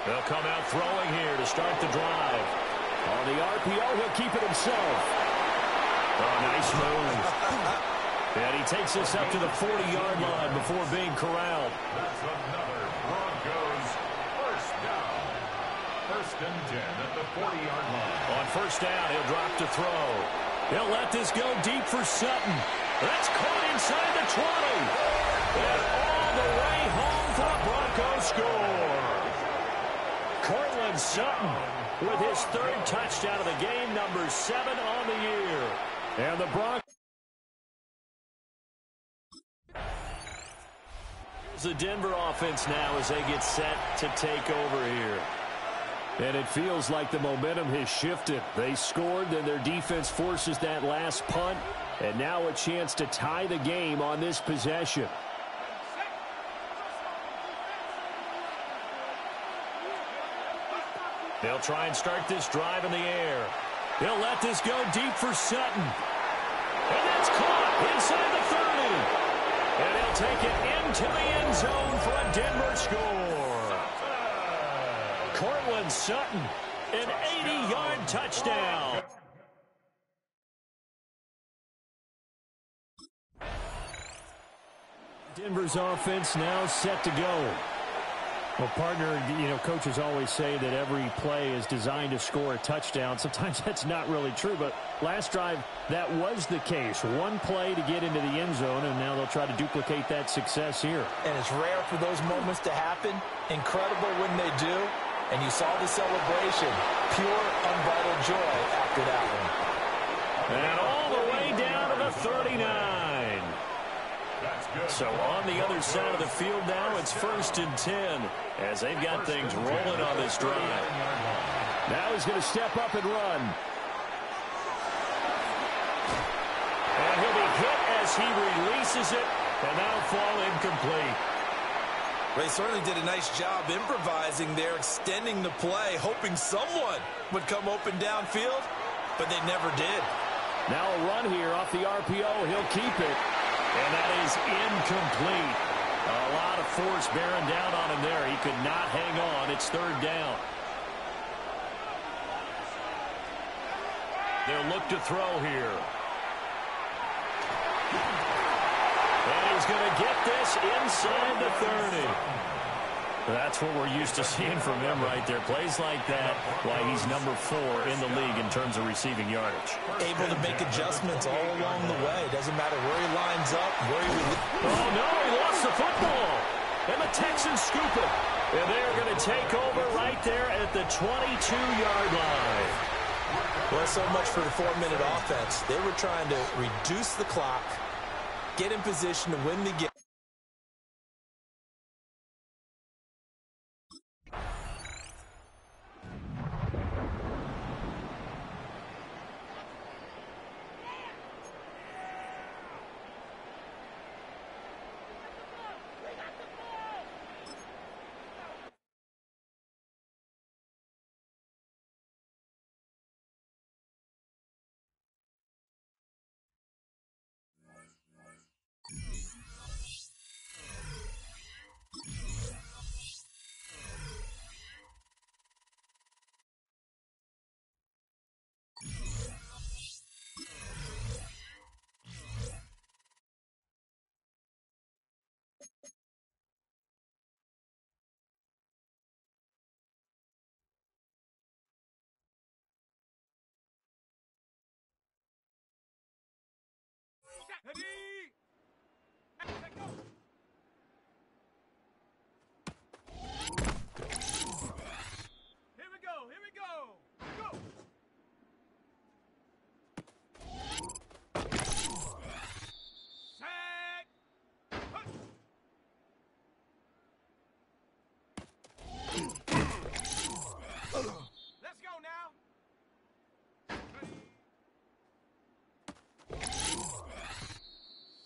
They'll come out throwing here to start the drive. On the RPO, he'll keep it himself. Oh, nice move. And he takes us up to the 40-yard line before being corralled. That's another Broncos first down. First and 10 at the 40-yard line. On first down, he'll drop to throw. He'll let this go deep for Sutton. That's caught inside the 20. And all the way home for a Broncos score. Cortland Sutton with his third touchdown of the game, number 7 on the year. And the Broncos. The Denver offense now as they get set to take over here. And it feels like the momentum has shifted. They scored, then their defense forces that last punt. And now a chance to tie the game on this possession. They'll try and start this drive in the air. They'll let this go deep for Sutton. And that's caught inside the 30. And he'll take it into the end zone for a Denver score. Cortland Sutton, an 80-yard touchdown. Denver's offense now set to go. Well, partner, coaches always say that every play is designed to score a touchdown. Sometimes that's not really true, but last drive, that was the case. One play to get into the end zone, and now they'll try to duplicate that success here. And it's rare for those moments to happen. Incredible when they do. And you saw the celebration. Pure, unbridled joy after that one. And all the way down to the 39. So on the other side of the field now, it's 1st and 10 as they've got things rolling on this drive. Now he's going to step up and run. And he'll be hit as he releases it, and that'll fall incomplete. They certainly did a nice job improvising there, extending the play, hoping someone would come open downfield, but they never did. Now a run here off the RPO. He'll keep it. And that is incomplete. A lot of force bearing down on him there. He could not hang on. It's 3rd down. They'll look to throw here. And he's going to get this inside the 30. That's what we're used to seeing from him right there. Plays like that, why he's number 4 in the league in terms of receiving yardage. Able to make adjustments all along the way. Doesn't matter where he lines up, where he... Oh, no, he lost the football. And the Texans scoop it. And they're going to take over right there at the 22-yard line. Well, so much for the 4-minute offense. They were trying to reduce the clock, get in position to win the game. Ready? Let go. Here we go. Here we go. Go. Set. Hush. Let's go now. Ready.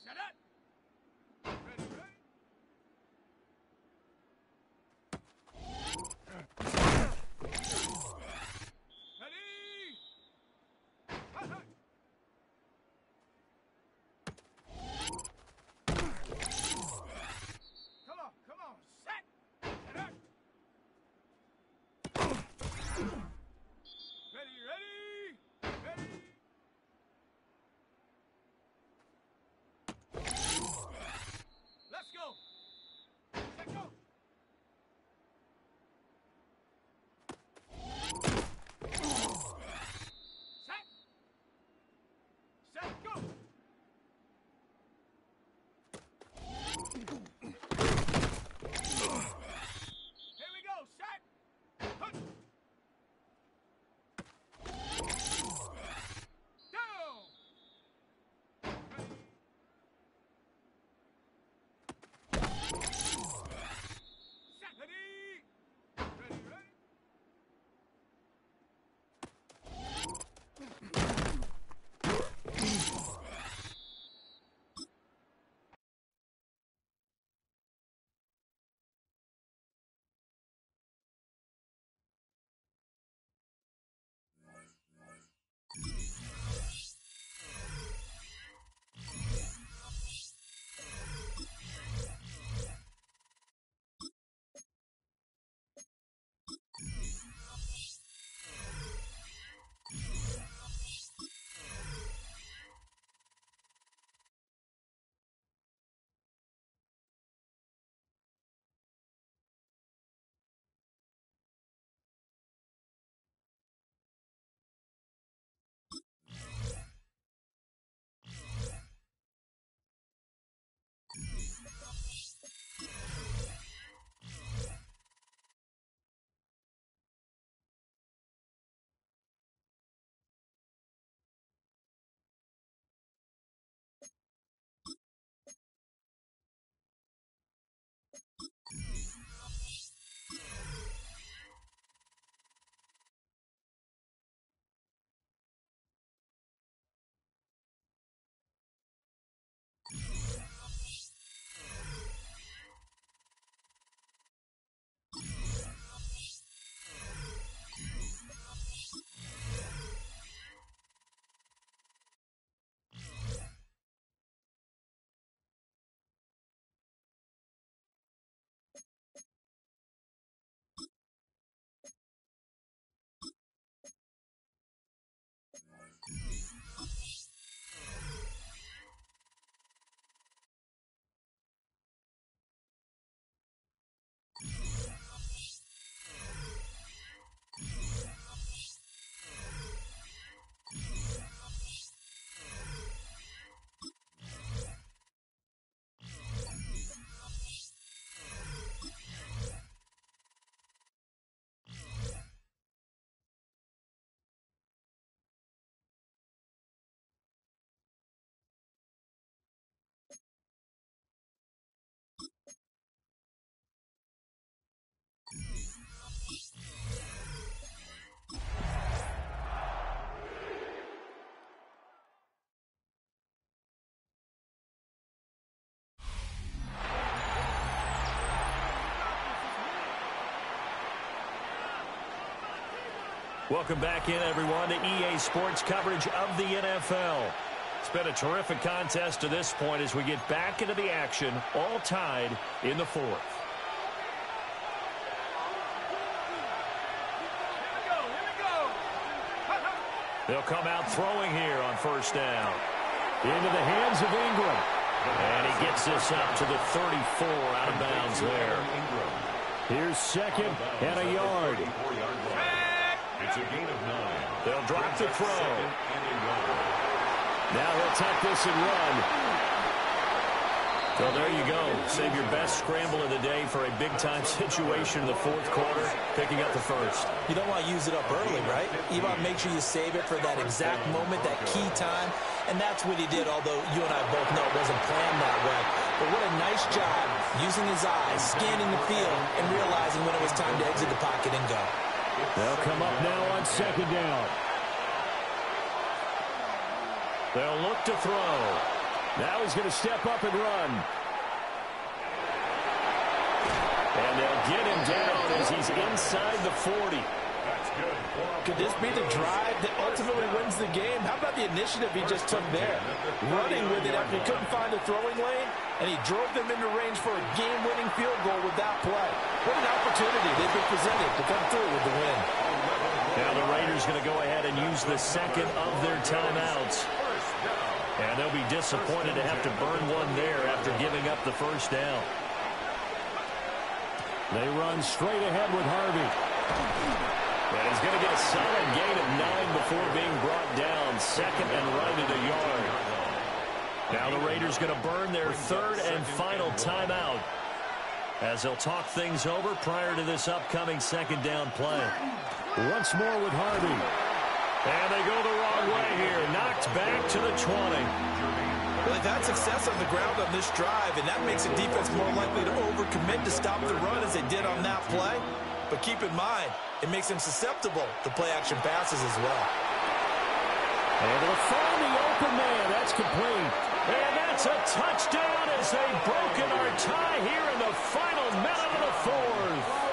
Set up. Ready. Welcome back in, everyone, to EA Sports coverage of the NFL. It's been a terrific contest to this point as we get back into the action, all tied in the fourth. They'll come out throwing here on first down. Into the hands of Ingram. And he gets this up to the 34 out of bounds there. Here's second and a yard. It's a gain of 9. They'll drop the throw. Now he'll tuck this and run. So there you go. Save your best scramble of the day for a big-time situation in the fourth quarter, picking up the first. You don't want to use it up early, right? You want to make sure you save it for that exact moment, that key time. And that's what he did, although you and I both know it wasn't planned that way. But what a nice job using his eyes, scanning the field, and realizing when it was time to exit the pocket and go. They'll come up now on second down. They'll look to throw. Now he's going to step up and run. And they'll get him down as he's inside the 40. That's good. Could this be the drive that ultimately wins the game? How about the initiative he just took there? Running with it after he couldn't find a throwing lane, and he drove them into range for a game-winning field goal with that play. What an opportunity they've been presented to come through with the win. Now the Raiders going to go ahead and use the second of their timeouts. And they'll be disappointed to have to burn one there after giving up the first down. They run straight ahead with Harvey. And he's going to get a solid gain of 9 before being brought down. Second and right at a yard. Now the Raiders going to burn their third and final timeout as they'll talk things over prior to this upcoming second down play. Once more with Harvey. And they go the wrong way here. Knocked back to the 20. Well, they've had success on the ground on this drive, and that makes the defense more likely to overcommit to stop the run as they did on that play. But keep in mind, it makes them susceptible to play-action passes as well. Able to find the open man. That's complete. And that's a touchdown as they've broken our tie here in the final minute of the fourth.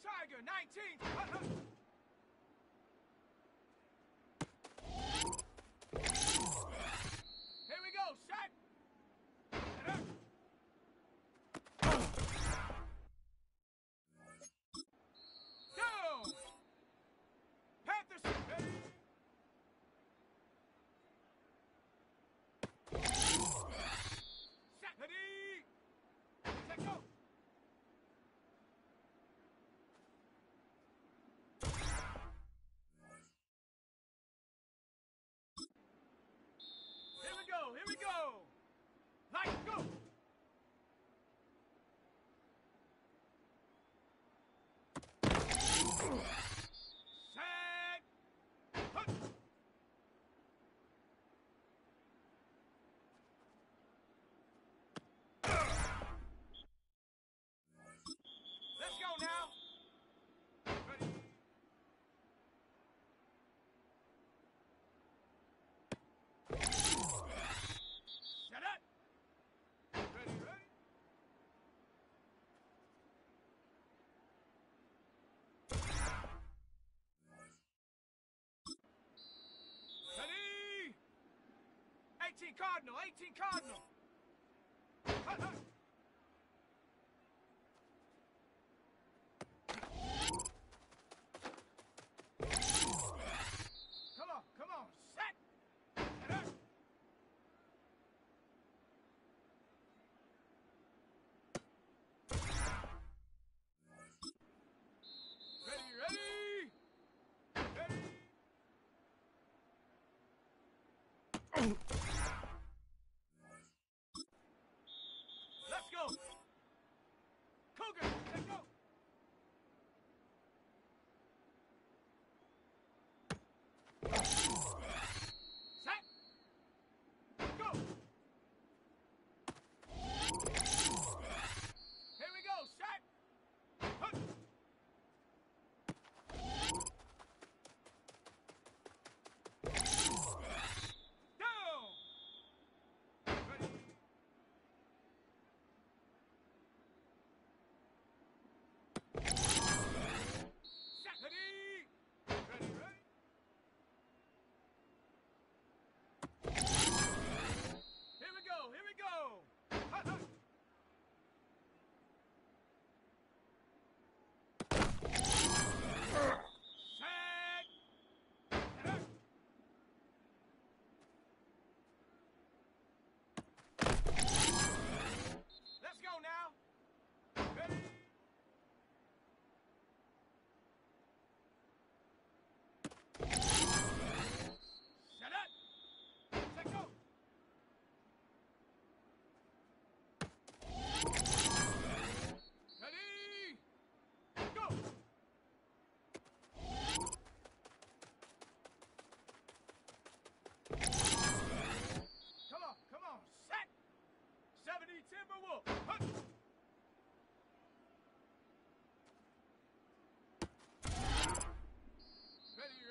Tiger, 19. Here we go, shot. Down. Cardinal, 18 Cardinal. Hut, hut. Come on, set. Set up. Ready. Let's go. Cougar, let's go. Set. Go. Here we go, set. Hut. Down. Ready. Set. Ready. Ready. Here we go. Hut, hut. Set. Set up. Let's go now. Ready. Set up. Set go. Ready. Go. Come on. Set. 70 Timberwolf. Hut. Ready.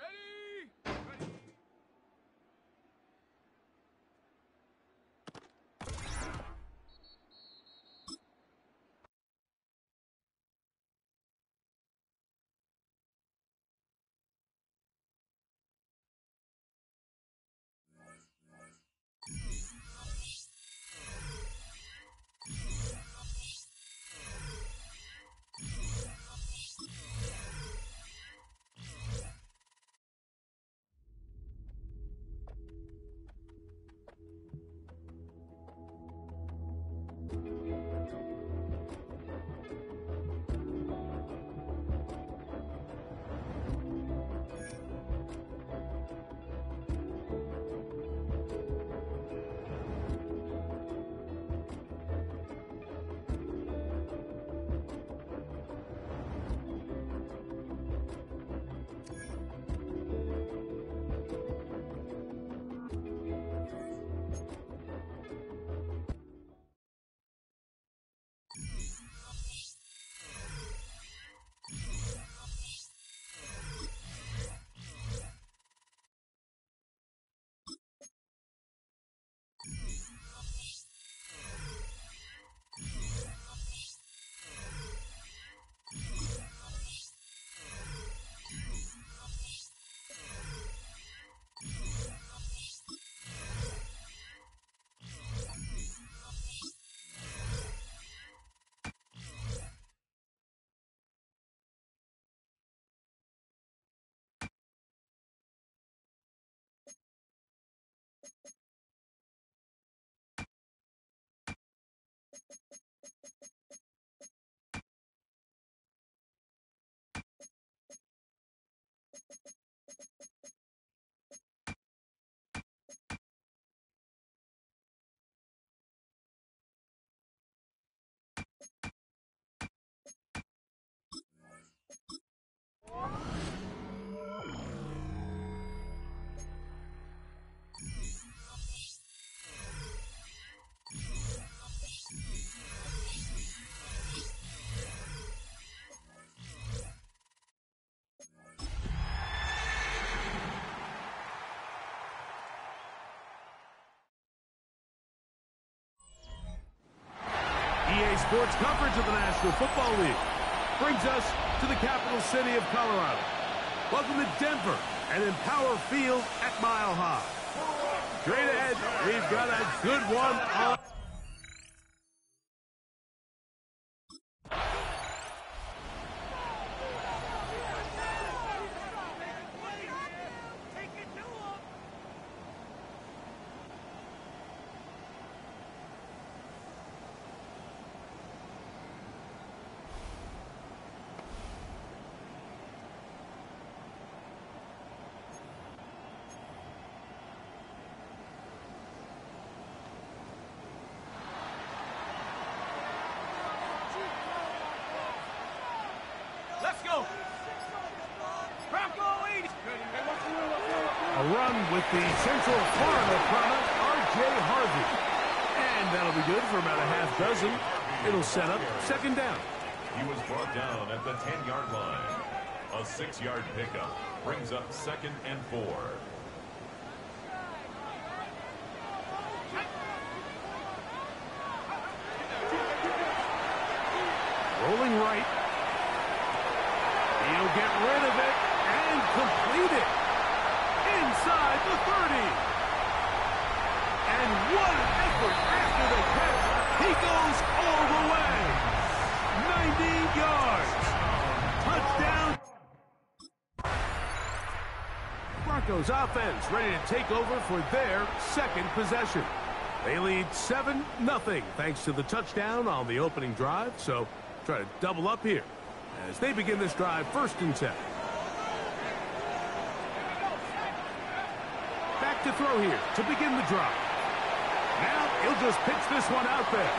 EA Sports coverage of the National Football League brings us to the capital city of Colorado. Welcome to Denver and Empower Field at Mile High. Straight ahead, we've got a good one on. Let's go. Bronco 80. A run with the Central Florida product, R.J. Harvey. And that'll be good for about a half dozen. It'll set up second down. He was brought down at the 10-yard line. A 6-yard pickup brings up 2nd and 4. Rolling right. He'll get rid of it and complete it. Inside the 30. And what an effort after the catch. He goes all the way. 90 yards. Touchdown. Broncos offense ready to take over for their second possession. They lead 7-0 thanks to the touchdown on the opening drive. So try to double up here as they begin this drive 1st and 10. Back to throw here to begin the drive. Now he'll just pitch this one out there.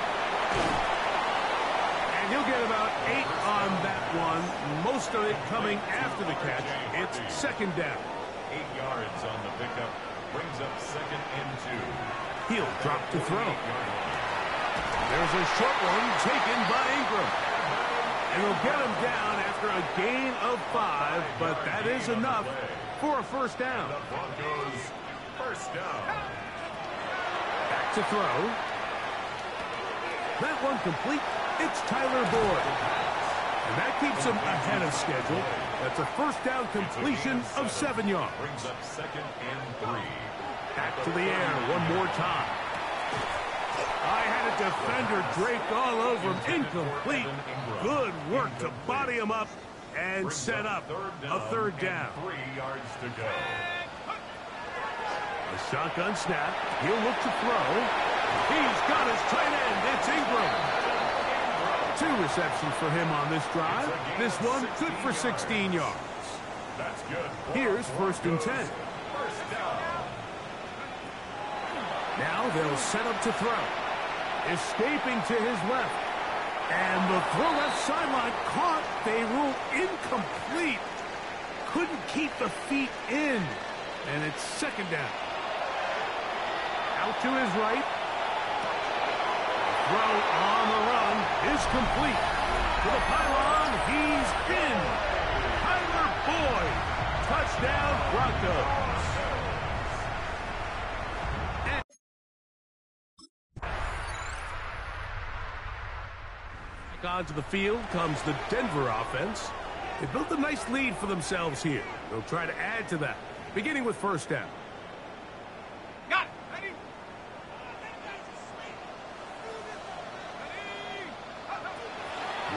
And he'll get about 8 on that one. Most of it coming after the catch. It's 2nd down. 8 yards on the pickup brings up 2nd and 2. He'll drop to throw. There's a short one taken by Ingram. And he'll get him down after a gain of 5, but that is enough for a 1st down. The Broncos 1st down. Back to throw. That one complete. It's Tyler Boyd. And that keeps him ahead of schedule. That's a 1st down completion of 7 yards. Brings up 2nd and 3. Back to the air one more time. I had a defender draped all over him. Incomplete. Good work to body him up and set up a 3rd down. 3 yards to go. A shotgun snap. He'll look to throw. He's got his tight end. It's Ingram. 2 receptions for him on this drive. This one good for 16 yards. That's good. Here's 1st and 10. 1st down. Now they'll set up to throw. Escaping to his left. And the throw left sideline caught. They rule incomplete. Couldn't keep the feet in. And it's 2nd down. Out to his right. Throw on the run is complete. To the pylon, he's in. Tyler Boyd. Touchdown, Broncos. Onto the field comes the Denver offense. They built a nice lead for themselves here. They'll try to add to that, beginning with 1st down. Got it. Ready?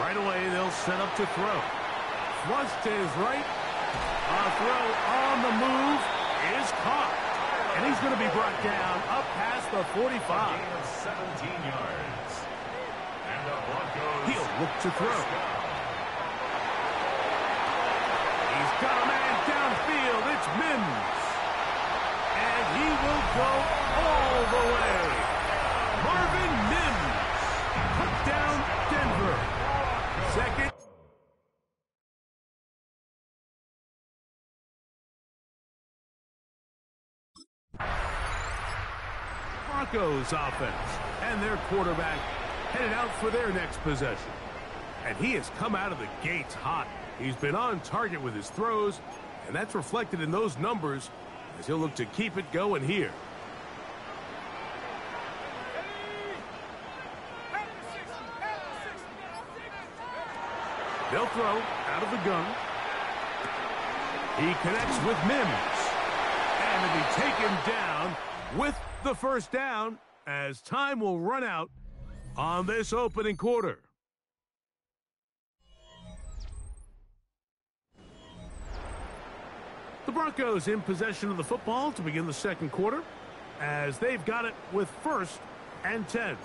Right away, they'll set up to throw. Flush to his right. A throw on the move is caught. And he's going to be brought down up past the 45. Gain of 17 yards. And the Broncos. He'll look to throw. He's got a man downfield. It's Mims. And he will go all the way. Marvin Mims. Touchdown, Denver. 2nd. Broncos offense and their quarterback headed out for their next possession. And he has come out of the gates hot. He's been on target with his throws, and that's reflected in those numbers as he'll look to keep it going here. They'll throw out of the gun. He connects with Mims. And And to be taken down with the first down as time will run out on this opening quarter. The Broncos in possession of the football to begin the second quarter as they've got it with 1st and 10.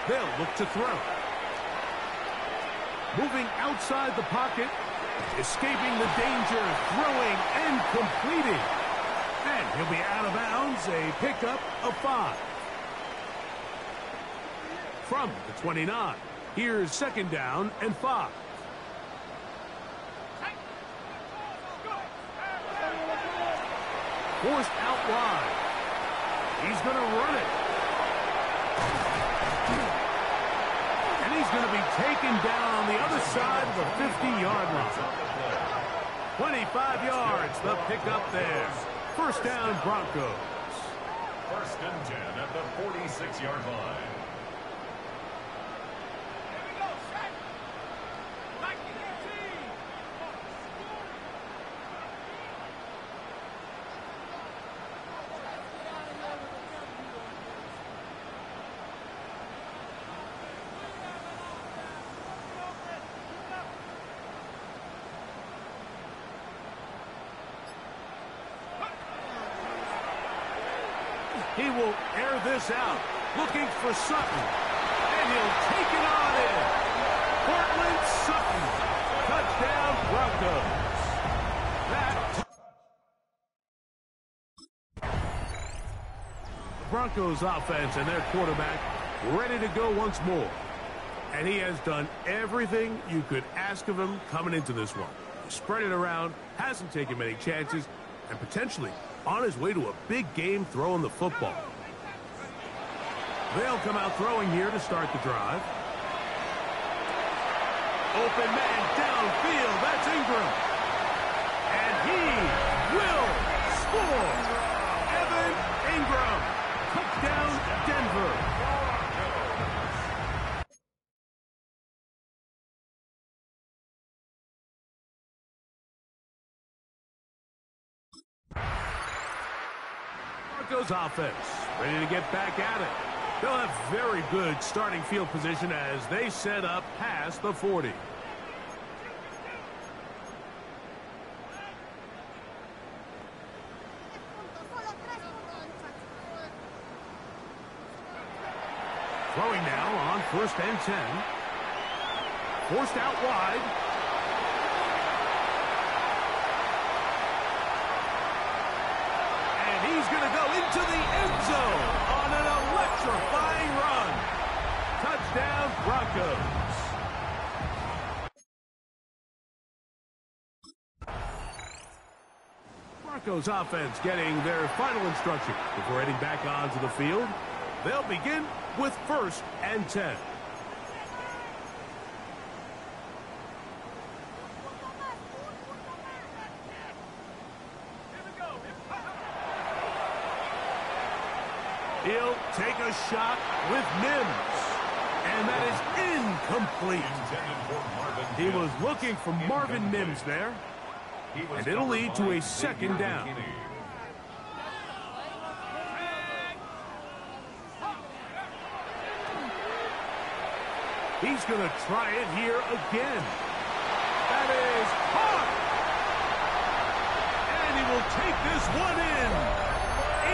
They'll look to throw. Moving outside the pocket, escaping the danger, throwing and completing. And he'll be out of bounds, a pickup of 5. From the 29, here's 2nd down and 5. Forced out wide. He's going to run it. And he's going to be taken down on the other side of the 50-yard line. 25 yards, the pickup there. 1st down, Broncos. 1st and 10 at the 46-yard line. He will air this out, looking for Sutton, and he'll take it on in. Portland Sutton, touchdown Broncos. The Broncos offense and their quarterback ready to go once more. And he has done everything you could ask of him coming into this one. Spread it around, hasn't taken many chances, and potentially on his way to a big game throwing the football. They'll come out throwing here to start the drive. Open man downfield. That's Ingram. And he will score. Evan Ingram. Touchdown, Denver. Broncos offense ready to get back at it. They'll have very good starting field position as they set up past the 40. Throwing now on 1st and 10. Forced out wide. And he's going to go into the end zone on an electrifying run. Touchdown, Broncos. Broncos offense getting their final instruction before heading back onto the field. They'll begin with 1st and 10. He'll take a shot with Mims. And that is incomplete. He was looking for Marvin Mims there. And it'll lead to a 2nd down. He's going to try it here again. That is caught. And he will take this one in.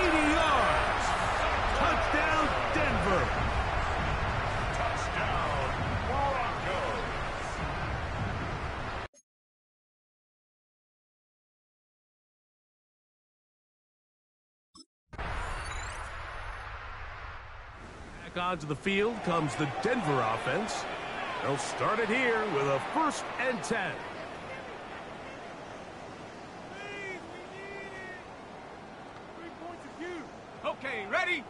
80 yards. Touchdown, Denver. Touchdown, Broncos. Back onto the field comes the Denver offense. They'll start it here with a 1st and 10. Okay, ready?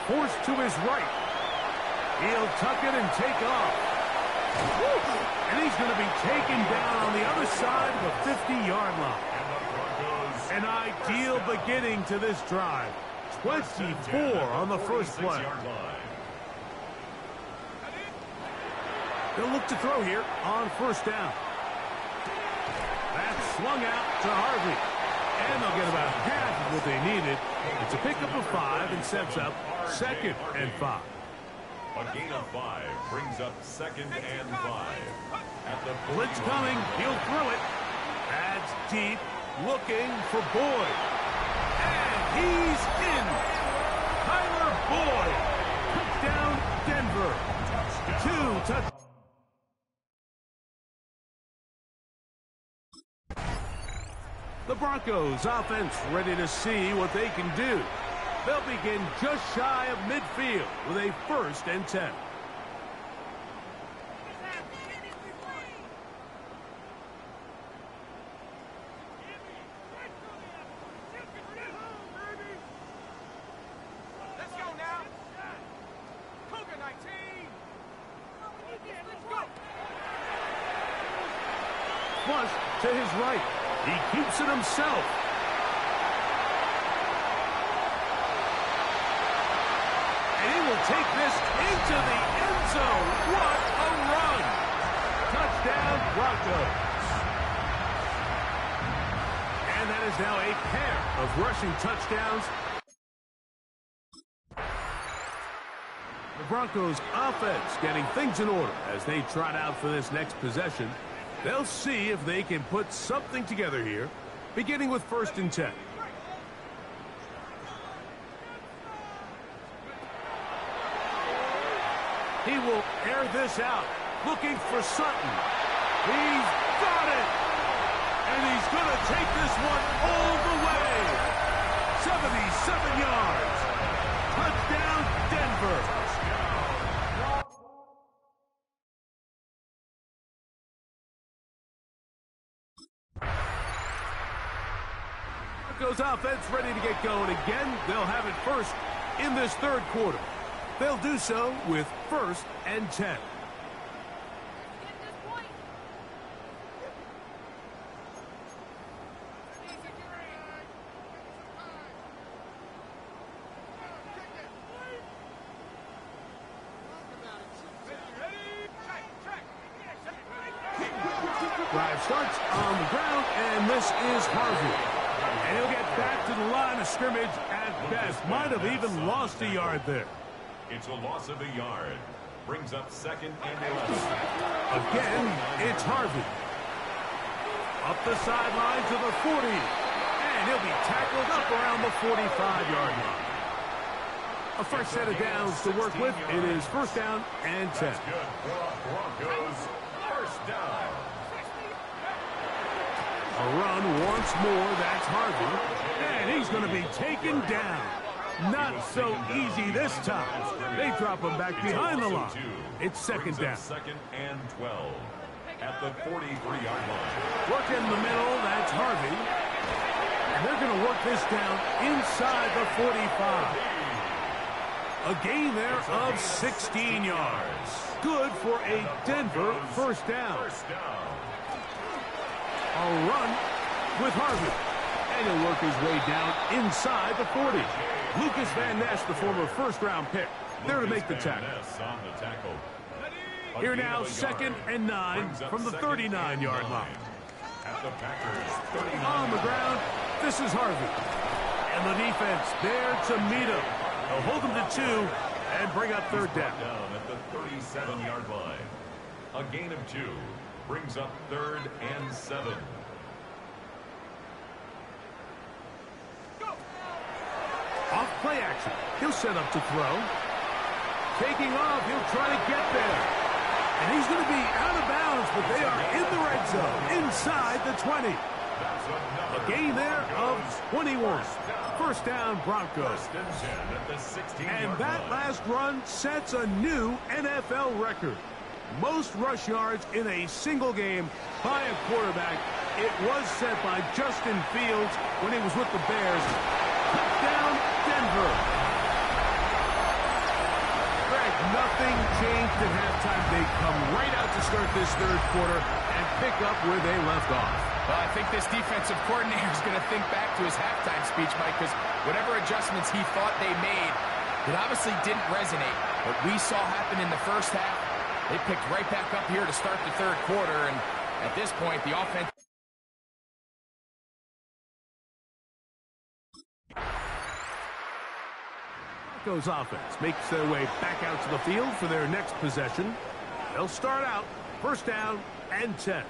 Forced to his right. He'll tuck it and take off. And he's going to be taken down on the other side of the 50-yard line. An ideal beginning to this drive. 24 on the first play. They'll look to throw here on first down. That's swung out to Harvey. And they'll get about half of what they needed. It's a pickup of 5 and sets up 2nd and 5. A gain of 5 brings up 2nd and 5. At the blitz coming. He'll throw it. That's deep. Looking for Boyd. And he's in. Tyler Boyd. Touchdown, Denver. 2 touchdowns. The Broncos offense ready to see what they can do. They'll begin just shy of midfield with a 1st and 10. Let's go now. Cougar 19. Let's go. Flush to his right. He keeps it himself. And he will take this into the end zone. What a run. Touchdown, Broncos. And that is now a pair of rushing touchdowns. The Broncos offense getting things in order as they trot out for this next possession. They'll see if they can put something together here, beginning with 1st and 10. He will air this out, looking for Sutton. He's got it! And he's going to take this one all the way. 77 yards. Touchdown, Denver. Broncos offense ready to get going again. They'll have it first in this 3rd quarter. They'll do so with 1st and 10. Drive starts on the ground, and this is Harvey. And he'll get back to the line of scrimmage at best. Might have even lost a yard there. It's a loss of a yard. Brings up 2nd and 11. Again, it's Harvey. Up the sideline to the 40. And he'll be tackled up around the 45-yard line. A fresh set of downs to work with. It is 1st down and 10. That's good for Broncos. 1st down. A run once more. That's Harvey. And he's going to be taken down. Not so easy this time. They drop him back behind the line. It's 2nd down. 2nd and 12 at the 43-yard line. Work in the middle. That's Harvey. And they're going to work this down inside the 45. A gain there of 16 yards. Good for a Denver 1st down. A run with Harvey. And he'll work his way down inside the 40. Lucas Van Ness, the former 1st-round pick, there to make the tackle. Here now, 2nd and 9 from the 39-yard line. At the Packers, 39. On the ground, this is Harvey. And the defense there to meet him. They'll hold him to 2 and bring up 3rd down. Down at the 37-yard line. A gain of 2 brings up 3rd and 7. Off play action. He'll set up to throw. Taking off, he'll try to get there. And he's going to be out of bounds, but they are in the red zone, inside the 20. A gain there of 21. 1st down, Broncos. And that last run sets a new NFL record. Most rush yards in a single game by a quarterback. It was set by Justin Fields when he was with the Bears. Touchdown, Denver. Greg, nothing changed at halftime. They come right out to start this third quarter and pick up where they left off. Well, I think this defensive coordinator is going to think back to his halftime speech, Mike, because whatever adjustments he thought they made, it obviously didn't resonate. What we saw happen in the first half, they picked right back up here to start the third quarter, and at this point, the offense... Broncos offense makes their way back out to the field for their next possession. They'll start out first down and 10.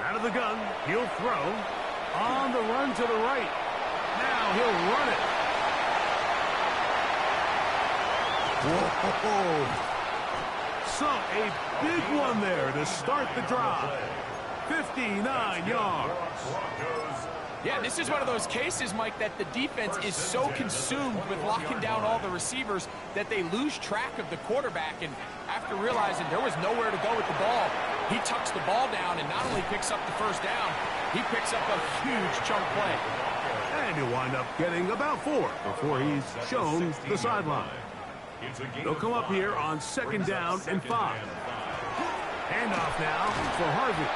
Out of the gun, he'll throw. On the run to the right. Now he'll run it. Whoa. So a big one there to start the drive. 59 yards. Yeah, this is one of those cases, Mike, that the defense is so consumed with locking down all the receivers that they lose track of the quarterback. And after realizing there was nowhere to go with the ball, he tucks the ball down and not only picks up the first down, he picks up a huge chunk play. And he'll wind up getting about 4 before he's shown the sideline. They'll come up here on second down and 5. Handoff now for Harvey.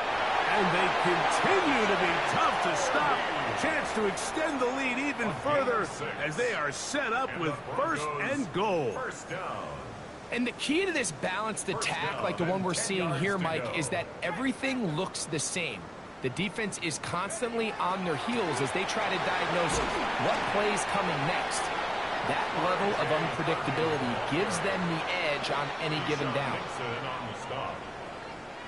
And they continue to be tough to stop. Chance to extend the lead even further as they are set up with first and goal. And the key to this balanced attack, like the one we're seeing here, Mike, is that everything looks the same. The defense is constantly on their heels as they try to diagnose what play's coming next. That level of unpredictability gives them the edge on any given down.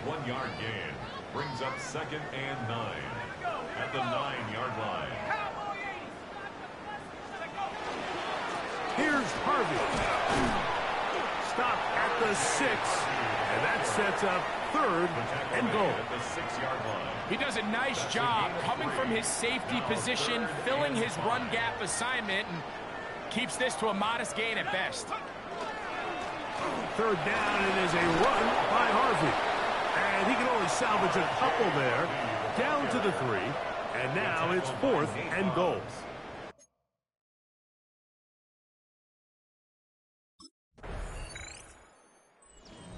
1 yard gain. Brings up second and 9 at the 9-yard line. Here's Harvey. Stop at the 6. And that sets up third and goal. At the 6-yard line. He does a nice job coming from his safety position, filling his run gap assignment, and keeps this to a modest gain at best. Third down, it is a run by Harvey. And he can only salvage a couple there. Down to the 3. And now it's 4th and goal.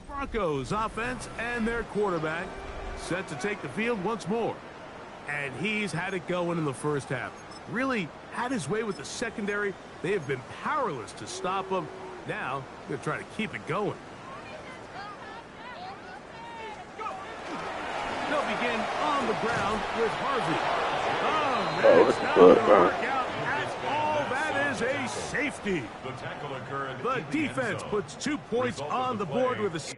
Broncos offense and their quarterback set to take the field once more. And he's had it going in the first half. Really had his way with the secondary. They have been powerless to stop him. Now they're trying to keep it going. They'll begin on the ground with Harvey. That's not going to work out at all. That is a safety. The tackle occurred. The defense puts 2 points on the board with a...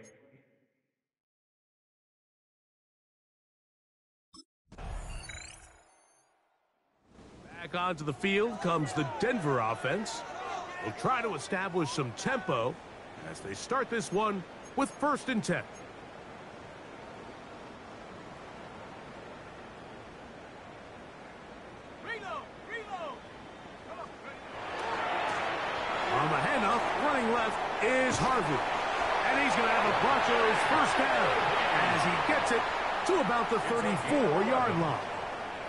Back onto the field comes the Denver offense. They'll try to establish some tempo as they start this one with first and 10. On the handoff, running left is Harvey. And he's going to have a Broncos first down as he gets it to about the 34-yard line.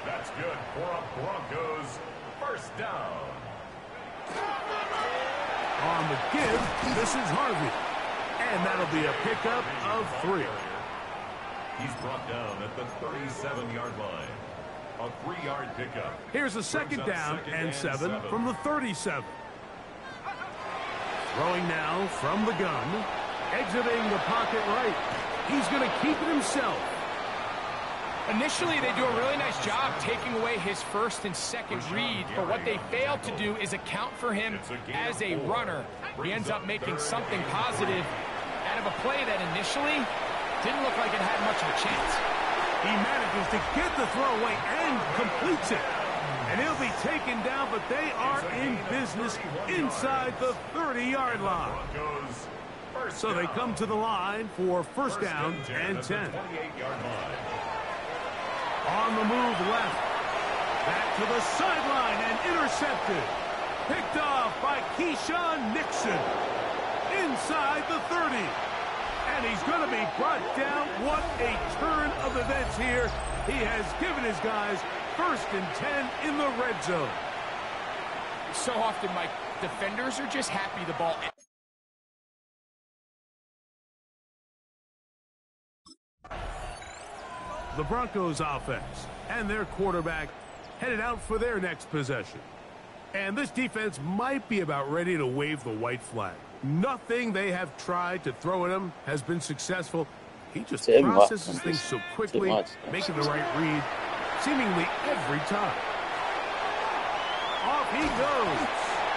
That's good for a Broncos first down. On the give, this is Harvey. And that'll be a pickup of 3. He's brought down at the 37-yard line. A 3-yard pickup. Here's a second down and 7 from the 37. Throwing now from the gun. Exiting the pocket right. He's going to keep it himself. Initially, they do a really nice job taking away his first and second read, but what they fail to do is account for him as a runner. He ends up making something positive out of a play that initially didn't look like it had much of a chance. He manages to get the throw away and completes it. And he'll be taken down, but they are in business inside the 30-yard line. So they come to the line for first down and 10. On the move left. Back to the sideline and intercepted. Picked off by Keyshawn Nixon. Inside the 30. And he's going to be brought down. What a turn of events here. He has given his guys first and 10 in the red zone. so often, Mike, defenders are just happy the ball... The Broncos offense and their quarterback headed out for their next possession. And this defense might be about ready to wave the white flag. Nothing they have tried to throw at him has bbeen successful. He just processes things so quickly, making the right read seemingly every time. Off he goes.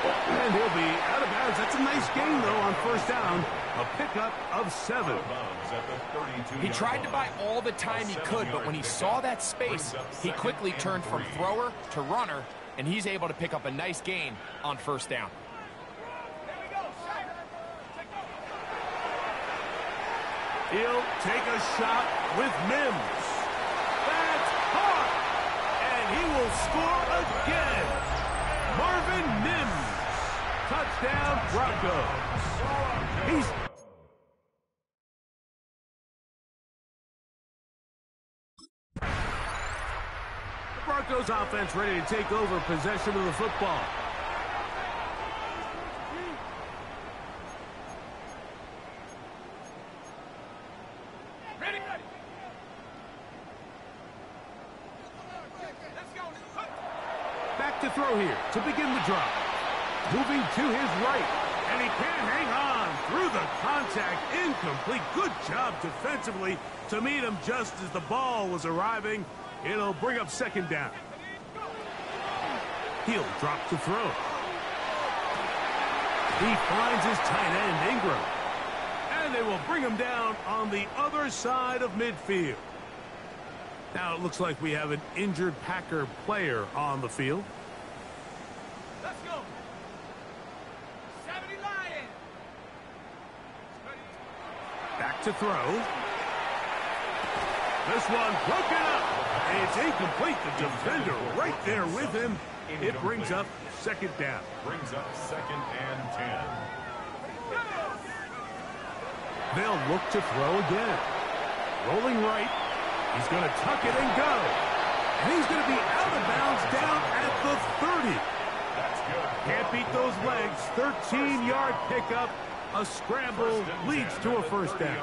And he'll be out of bounds. That's a nice gain, though, on first down. A pickup of 7. He tried to buy all the time he could, but when he saw that space, he quickly turned from thrower to runner, and he's able to pick up a nice gain on first down. He'll take a shot with Mims. That's caught! And he will score again. Marvin Mims. Touchdown, Broncos. The Broncos offense ready to take over possession of the football. Back to throw here to begin the drive. Moving to his right, and he can't hang on through the contact. Incomplete. Good job defensively to meet him just as the ball was arriving. It'll bring up second down. He'll drop to throw. He finds his tight end, Ingram. And they will bring him down on the other side of midfield. Now it looks like we have an injured Packer player on the field. Let's go. 70 Lions. Back to throw. This one broken up. It's incomplete. The defender right there with him. It brings up second down. Brings up 2nd and 10. They'll look to throw again. Rolling right. He's going to tuck it and go. And he's going to be out of bounds down at the 30. That's good. Can't beat those legs. 13-yard pickup. A scramble leads to a first down.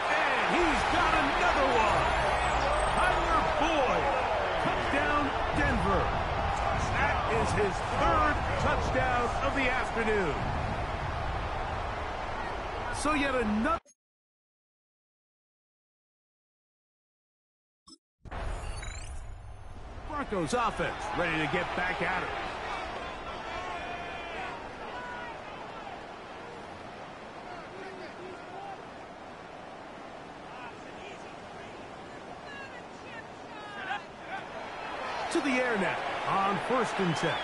And he's got another one. Tyler Boyd. Touchdown, Denver. That is his 3rd touchdown of the afternoon. So yet another. Broncos offense ready to get back at it. To the air now on 1st and 10.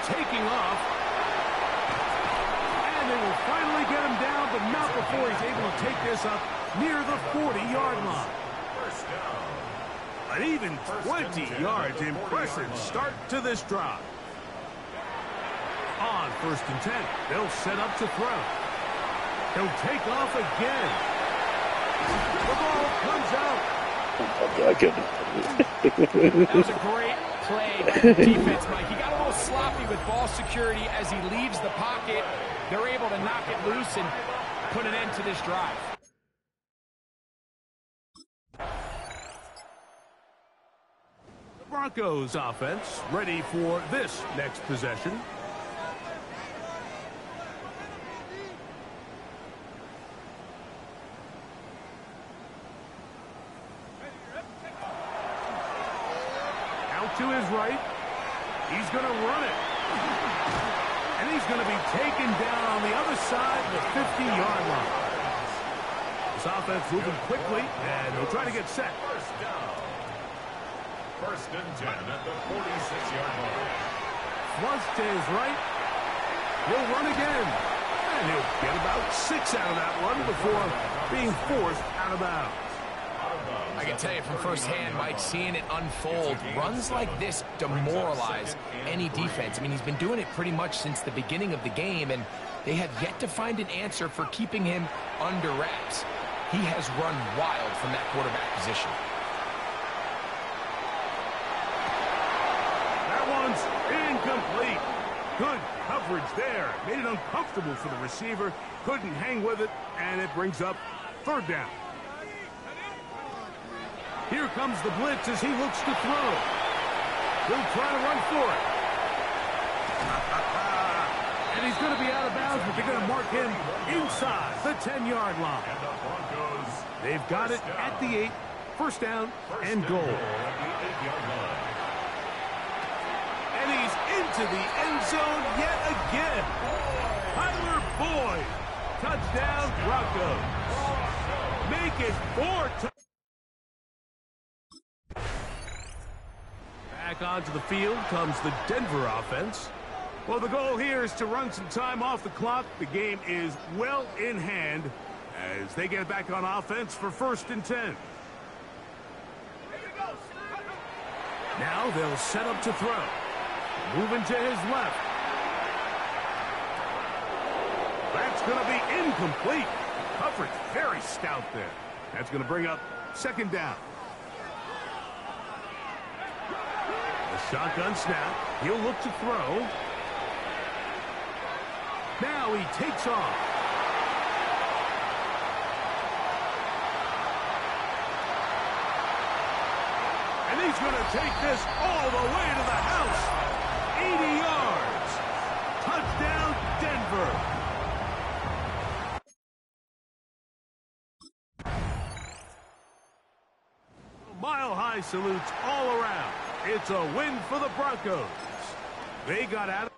Taking off. And they will finally get him down, but not before he's able to take this up near the 40-yard line. First down. An even 20 yards. Impressive start to this drive. On 1st and 10, they'll set up to throw. He'll take off again. The ball comes out. That was a great play by the defense, Mike. He got a little sloppy with ball security as he leaves the pocket. They're able to knock it loose and put an end to this drive. The Broncos offense ready for this next possession. Out to his right. He's going to run it. And he's going to be taken down on the other side of the 50-yard line. This offense moving quickly, and he'll try to get set. First down. 1st and 10 at the 46-yard line. Flush to his right. He'll run again. And he'll get about 6 out of that one before being forced out of bounds. I can tell you from firsthand, Mike, seeing it unfold, runs like this demoralize any defense. I mean, he's been doing it pretty much since the beginning of the game, and they have yet to find an answer for keeping him under wraps. He has run wild from that quarterback position. That one's incomplete. Good coverage there. Made it uncomfortable for the receiver. Couldn't hang with it, and it brings up third down. Here comes the blitz as he looks to throw. He'll try to run for it. And he's going to be out of bounds, but they're going to mark him inside the 10-yard line. And the Broncos. They've got it at the 8. First down and goal. At the 8-yard line. And he's into the end zone yet again. Tyler Boyd. Touchdown, Broncos. Make it 4. Back onto the field comes the Denver offense. Well, the goal here is to run some time off the clock. The game is well in hand as they get back on offense for 1st and 10. Now they'll set up to throw. Moving to his left. That's going to be incomplete. Coverage very stout there. That's going to bring up 2nd down. The shotgun snap. He'll look to throw. Now he takes off. And he's going to take this all the way to the house. 80 yards. Touchdown, Denver. Mile-high salutes all around. It's a win for the Broncos. They got out of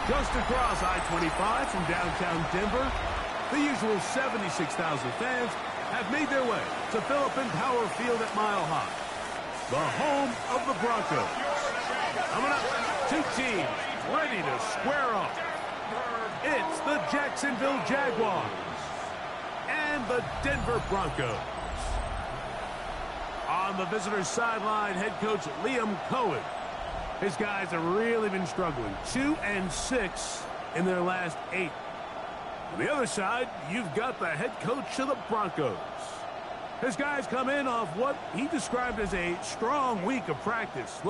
Just across I-25 from downtown Denver, the usual 76,000 fans have made their way to Philippine Power Field at Mile High, the home of the Broncos. Coming up, two teams ready to square off. It's the Jacksonville Jaguars and the Denver Broncos. On the visitor's sideline, head coach Liam Cohen. His guys have really been struggling. 2-6 in their last 8. On the other side, you've got the head coach of the Broncos. His guys come in off what he described as a strong week of practice.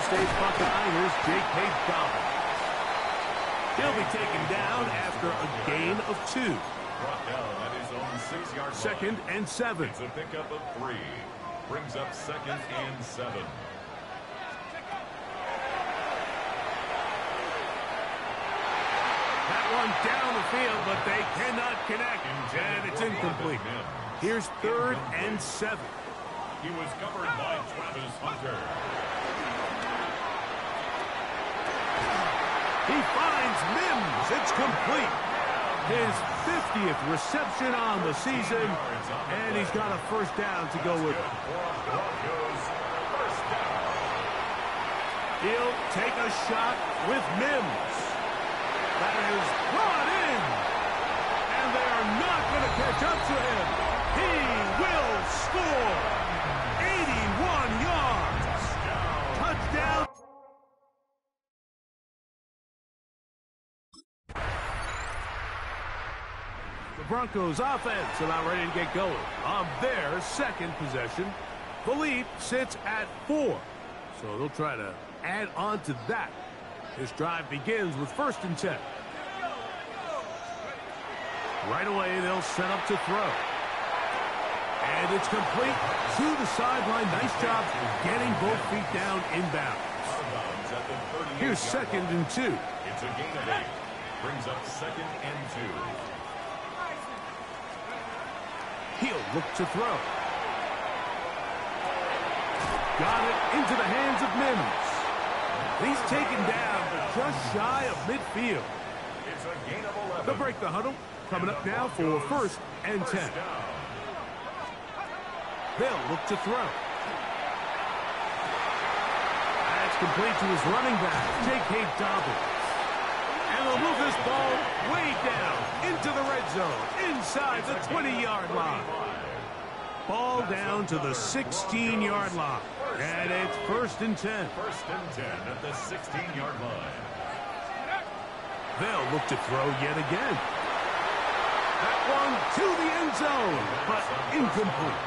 State Buckeye. Here's J.K. Dobbins. He'll be taken down after a gain of 2. Brought down at his own 6-yard line. Second and 7. It's a pickup of 3. Brings up second and 7. That one down the field, but they cannot connect. And it's incomplete. Here's third and 7. He was covered by Travis Hunter. He finds Mims. It's complete. His 50th reception on the season, and he's got a first down to go with it. He'll take a shot with Mims. That is brought in, and they are not going to catch up to him. He will score. 81 yards. Touchdown. The Broncos offense about ready to get going on their second possession. The lead sits at 4, so they'll try to add on to that. This drive begins with first and 10. Right away, they'll set up to throw. And it's complete to the sideline. Nice job getting both feet down inbounds. Here's second and 2. It's a gain of 8. Brings up second and 2. He'll look to throw. Got it into the hands of Mims. He's taken down, but just shy of midfield. It's a gain of 11. They'll break the huddle. Coming up now for first and 10. They'll look to throw. That's complete to his running back, J.K. Dobbins. And they'll move this ball way down into the red zone, inside the 20-yard line. Ball down to the 16-yard line. And it's first and 10. First and 10 at the 16-yard line. They'll look to throw yet again. That one to the end zone, but incomplete.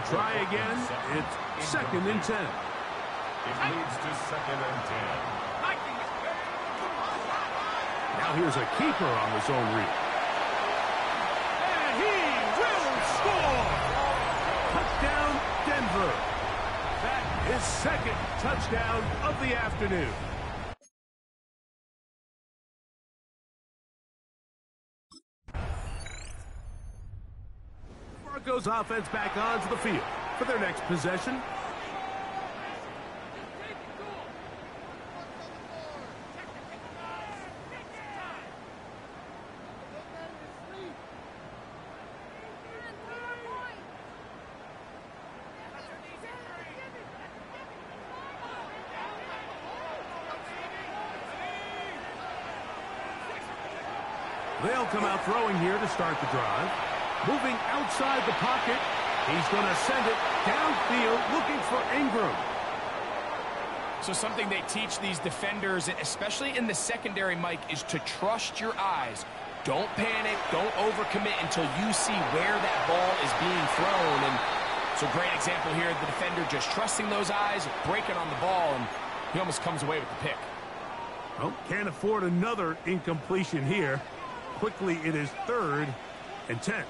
Try again. It's second and 10. It leads to second and 10. Now here's a keeper on the zone read. And he will score! Touchdown, Denver. That is second touchdown of the afternoon. Broncos offense back onto the field for their next possession. They'll come out throwing here to start the drive. Moving outside the pocket. He's going to send it downfield looking for Ingram. So something they teach these defenders, especially in the secondary, Mike, is to trust your eyes. Don't panic. Don't overcommit until you see where that ball is being thrown. And it's a great example here. The defender just trusting those eyes, breaking on the ball, and he almost comes away with the pick. Well, can't afford another incompletion here. Quickly, it is third and 10.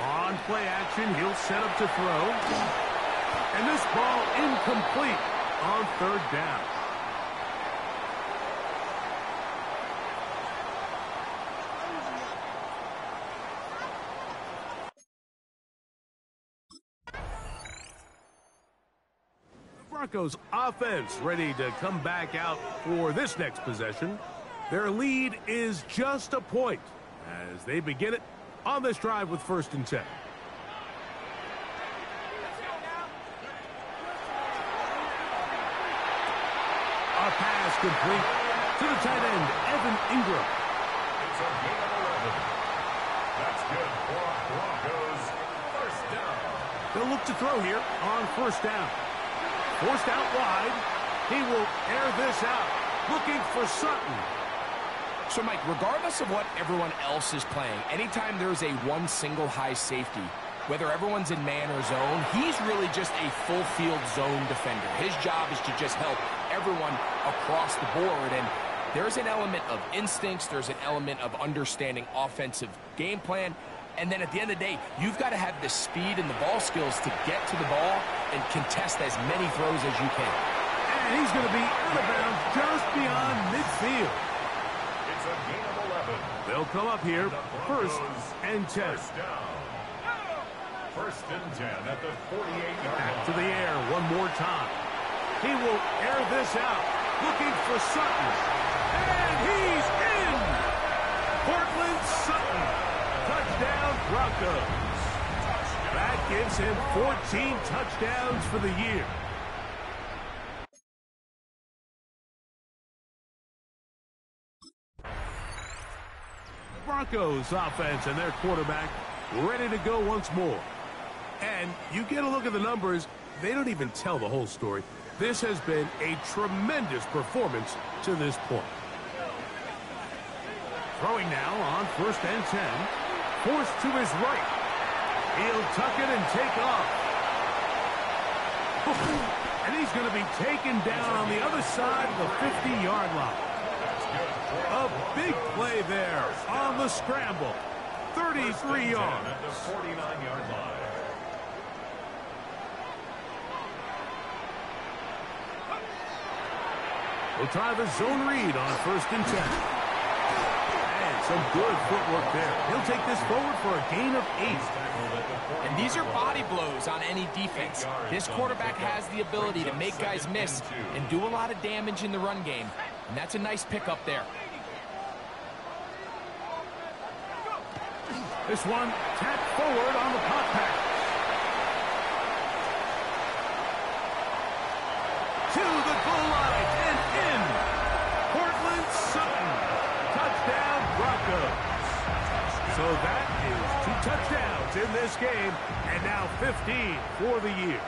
On play action, he'll set up to throw. And this ball incomplete on third down. The Broncos offense ready to come back out for this next possession. Their lead is just a point as they begin it on this drive with first and 10. A pass complete to the tight end, Evan Ingram. It's a gain of 11. That's good for Broncos. First down. They'll look to throw here on first down. Forced out wide. He will air this out, looking for Sutton. So, Mike, regardless of what everyone else is playing, anytime there's a one single high safety, whether everyone's in man or zone, he's really just a full field zone defender. His job is to just help everyone across the board, and there's an element of instincts, there's an element of understanding offensive game plan, and then at the end of the day, you've got to have the speed and the ball skills to get to the ball and contest as many throws as you can. And he's going to be out of bounds just beyond midfield. It's a gain of 11. They'll come up here, first and 10. First down. First and 10 at the 48-yard line. To the air one more time. He will air this out, looking for Sutton. And he's in! Portland Sutton. Touchdown Broncos. That gives him 14 touchdowns for the year. Broncos offense and their quarterback ready to go once more. And you get a look at the numbers, they don't even tell the whole story. This has been a tremendous performance to this point. Throwing now on first and 10. Forced to his right. He'll tuck it and take off. And he's going to be taken down on the other side of the 50-yard line. A big play there on the scramble. 33 yards. At the 49-yard line. We'll try the zone read on first and 10. And some good footwork there. He'll take this forward for a gain of 8. And these are body blows on any defense. This quarterback has the ability to make guys miss and do a lot of damage in the run game. And that's a nice pickup there. This one tapped forward on the pop pass. To the goal line and in. Portland Sutton. Touchdown Broncos. So that is 2 touchdowns in this game, and now 15 for the year.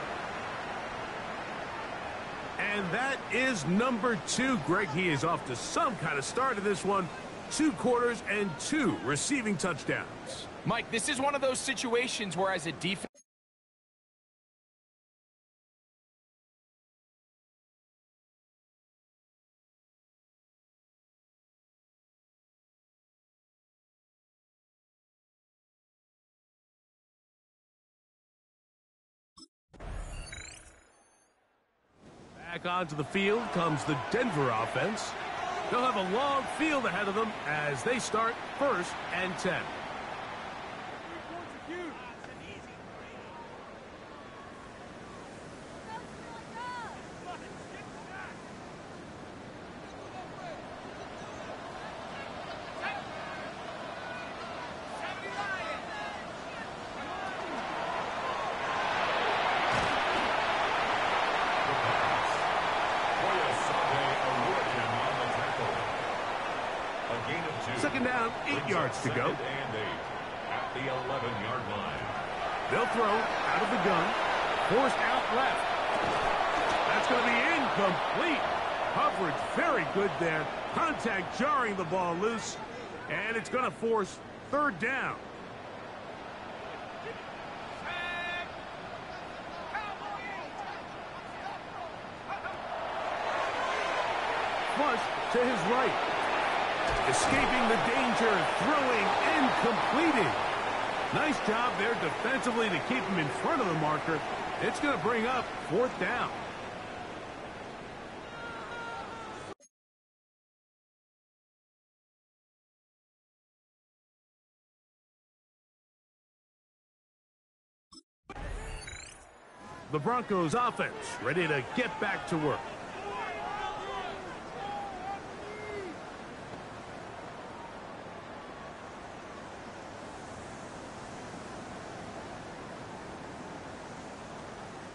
And that is number 2. Greg, he is off to some kind of start to this one. 2 quarters and 2 receiving touchdowns. Mike, this is one of those situations where as a defense, back onto the field comes the Denver offense. They'll have a long field ahead of them as they start first and 10. Second down, 8 yards to go. And 8 at the 11-yard line. They'll throw out of the gun. Forced out left. That's going to be incomplete. Coverage very good there. Contact jarring the ball loose. And it's going to force third down. Flush to his right. Escaping the danger, throwing and completing. Nice job there defensively to keep him in front of the marker. It's going to bring up fourth down. The Broncos offense ready to get back to work.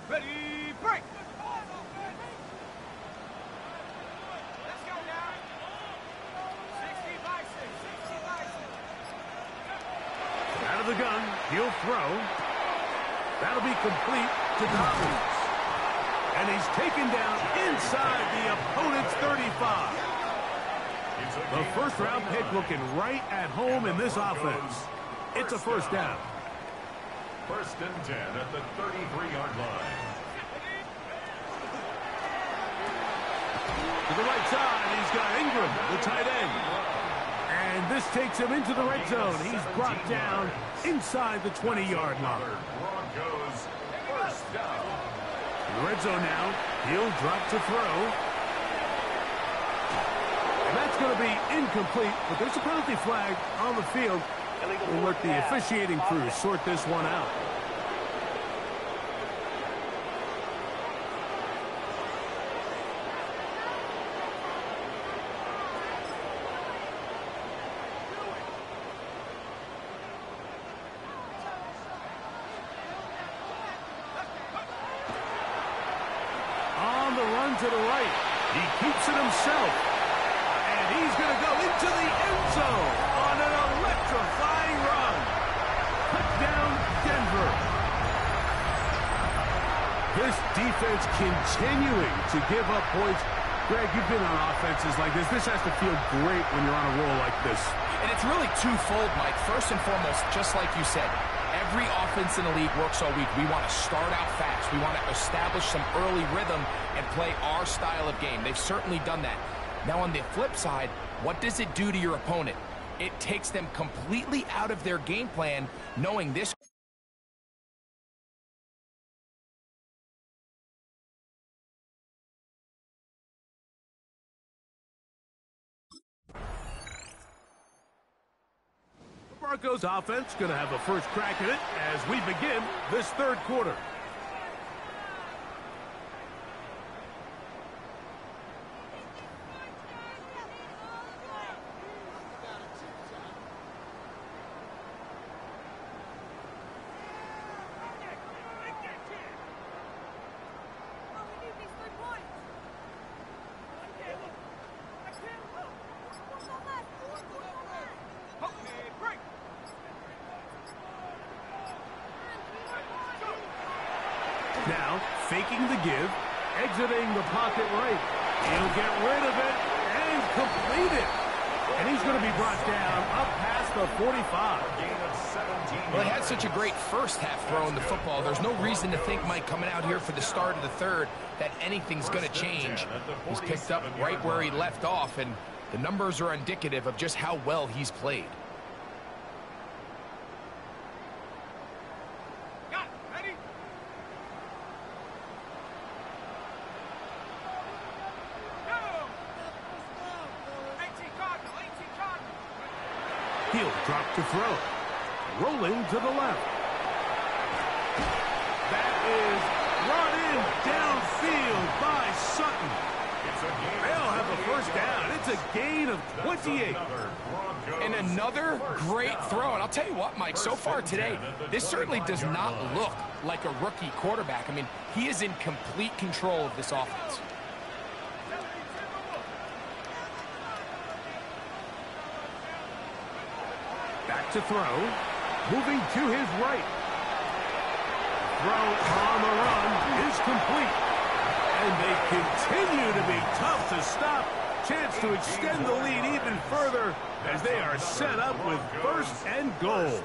Ready, break! Let's go now. 60 by 6, 60 by 6. Out of the gun, he'll throw. That'll be complete to Dobbins. And he's taken down inside the opponent's 35. The first-round pick looking right at home in this offense. It's a first down. First and 10 at the 33-yard line. To the right side, he's got Ingram, the tight end. And this takes him into the red zone. He's brought down inside the 20-yard line. Broncos first down. In the red zone now, he'll drop to throw. And that's going to be incomplete, but there's a penalty flag on the field. We'll let the officiating crew sort this one out. On the run to the right. He keeps it himself. And he's going to go into the end zone on an electrifying run. Touchdown, Denver. This defense continuing to give up points. Greg, you've been on offenses like this. This has to feel great when you're on a roll like this. And it's really twofold, Mike. First and foremost, just like you said, every offense in the league works all week. We want to start out fast. We want to establish some early rhythm and play our style of game. They've certainly done that. Now, on the flip side, what does it do to your opponent? It takes them completely out of their game plan, knowing this. Broncos offense going to have a first crack at it as we begin this third quarter. Now, faking the give, exiting the pocket right. He'll get rid of it and complete it. And he's going to be brought down up past the 45. Well, he had such a great first half throwing the football. There's no reason to think, Mike, coming out here for the start of the third, that anything's going to change. He's picked up right where he left off, and the numbers are indicative of just how well he's played. He'll drop to throw. Rolling to the left. That is run in downfield by Sutton. They'll have a first down. It's a gain of 28. And another great throw. And I'll tell you what, Mike, so far today, this certainly does not look like a rookie quarterback. I mean, he is in complete control of this offense. Back to throw. Moving to his right. Throw on the run is complete. And they continue to be tough to stop. Chance to extend the lead even further as they are set up with first and goal.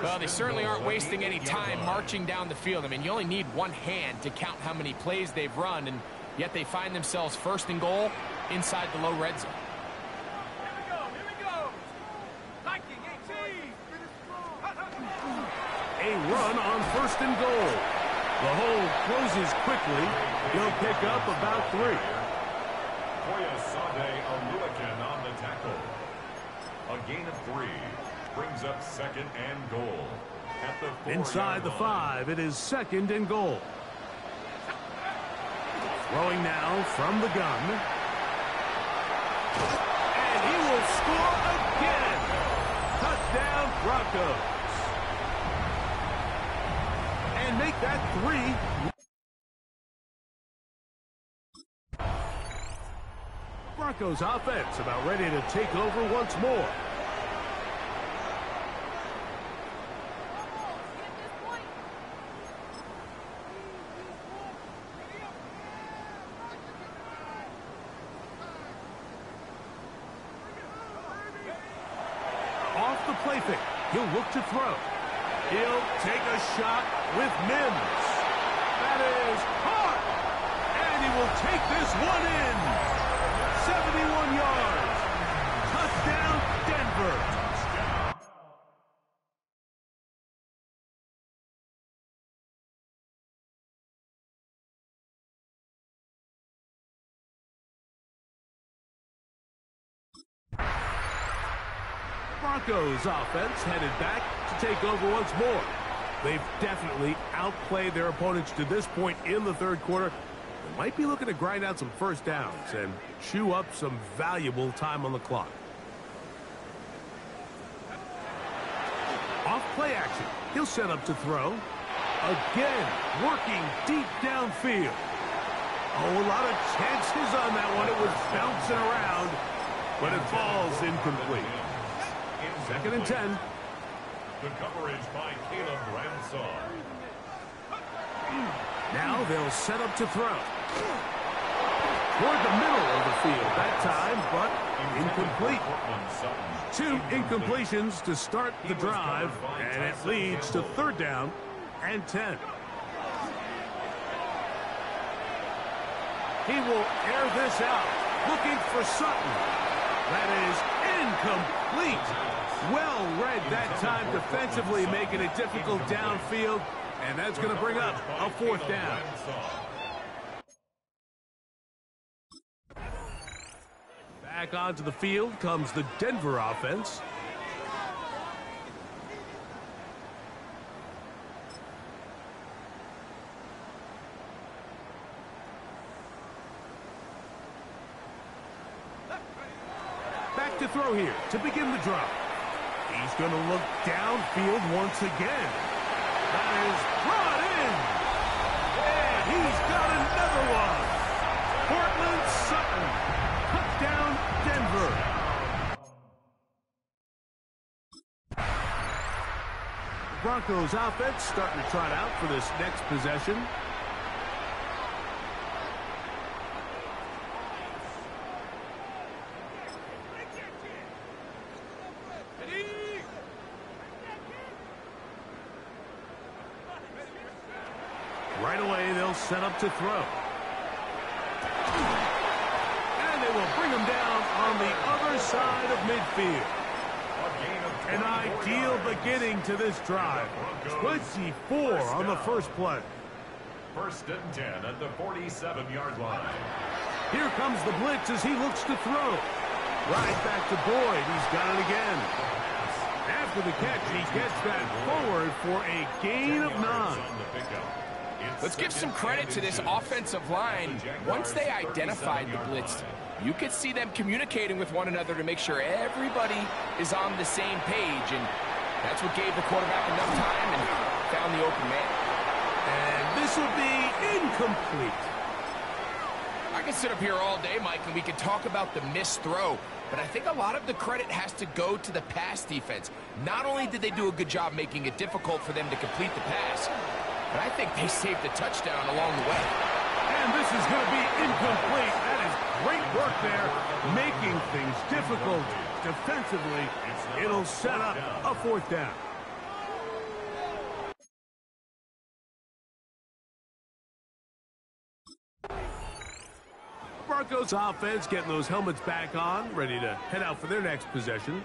Well, they certainly aren't wasting any time marching down the field. I mean, you only need one hand to count how many plays they've run, and yet they find themselves first and goal inside the low red zone. A run on first and goal. The hole closes quickly. He'll pick up about 3. On the tackle. A gain of 3 brings up second and goal. At the 4-yard Inside the 5, it is second and goal. Throwing now from the gun. And he will score again. Touchdown, Broncos. And make that 3. Broncos offense about ready to take over once more. Off the play fake, he'll look to throw. He'll take a shot with Mims. That is caught. And he will take this one in. 71 yards. Touchdown, Denver. Broncos offense headed back to take over once more. They've definitely outplayed their opponents to this point in the third quarter. They might be looking to grind out some first downs and chew up some valuable time on the clock. Off play action. He'll set up to throw. Again, working deep downfield. Oh, a lot of chances on that one. It was bouncing around, but it falls incomplete. Second and 10. The coverage by Caleb Ramsaw. Now they'll set up to throw. Toward the middle of the field that time, but incomplete. 2 incompletions to start the drive, and it leads to third down and 10. He will air this out, looking for Sutton. That is incomplete. Well read that time defensively, making it difficult downfield, and that's going to bring up a fourth down. Back onto the field comes the Denver offense. Back to throw here to begin the drive. He's going to look downfield once again. That is brought in. And he's got another one. Portland Sutton. Touchdown, Denver. The Broncos offense starting to trot out for this next possession. Right away, they'll set up to throw. And they will bring him down on the other side of midfield. An ideal beginning to this drive. 24 on the first play. First and 10 at the 47-yard line. Here comes the blitz as he looks to throw. Right back to Boyd. He's got it again. After the catch, he gets that forward for a gain of 9. Let's give some credit to this offensive line. Once they identified the blitz, you could see them communicating with one another to make sure everybody is on the same page, and that's what gave the quarterback enough time and found the open man. And this will be incomplete. I can sit up here all day, Mike, and we can talk about the missed throw, but I think a lot of the credit has to go to the pass defense. Not only did they do a good job making it difficult for them to complete the pass, but I think they saved the touchdown along the way. And this is going to be incomplete. That is great work there, making things difficult defensively. It'll set up a fourth down. Broncos offense getting those helmets back on, ready to head out for their next possession.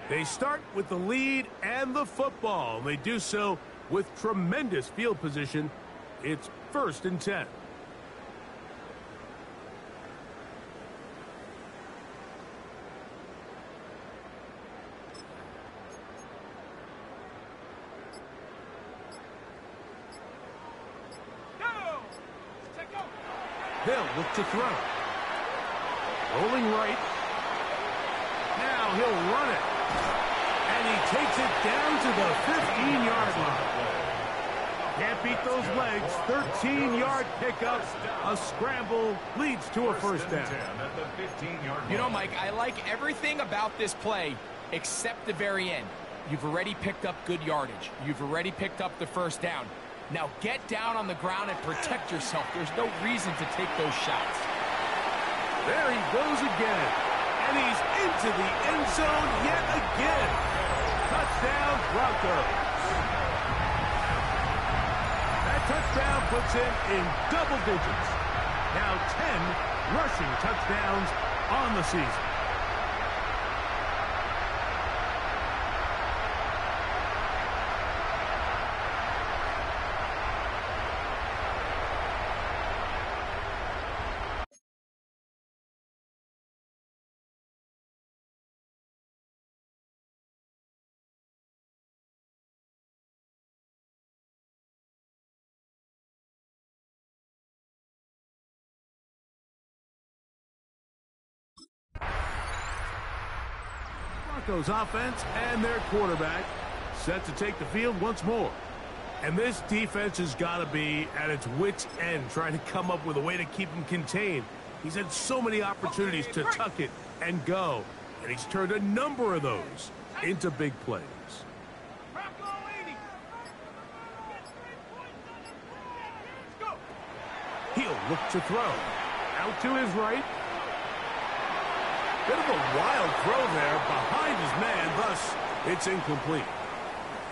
They start with the lead and the football. They do so with tremendous field position. It's first and 10. They'll look to throw. Rolling right. Now he'll run it. And he takes it down to the 15-yard line. Can't beat those legs. 13-yard pickup. A scramble leads to a first down. You know, Mike, I like everything about this play except the very end. You've already picked up good yardage. You've already picked up the first down. Now get down on the ground and protect yourself. There's no reason to take those shots. There he goes again. And he's into the end zone yet again. Touchdown, Broncos. touchdown puts him in double digits. Now 10 rushing touchdowns on the season. Broncos offense and their quarterback set to take the field once more. And this defense has got to be at its wits' end trying to come up with a way to keep him contained. He's had so many opportunities to tuck it and go, and he's turned a number of those into big plays. He'll look to throw. Out to his right. Bit of a wild throw there behind his man, thus it's incomplete.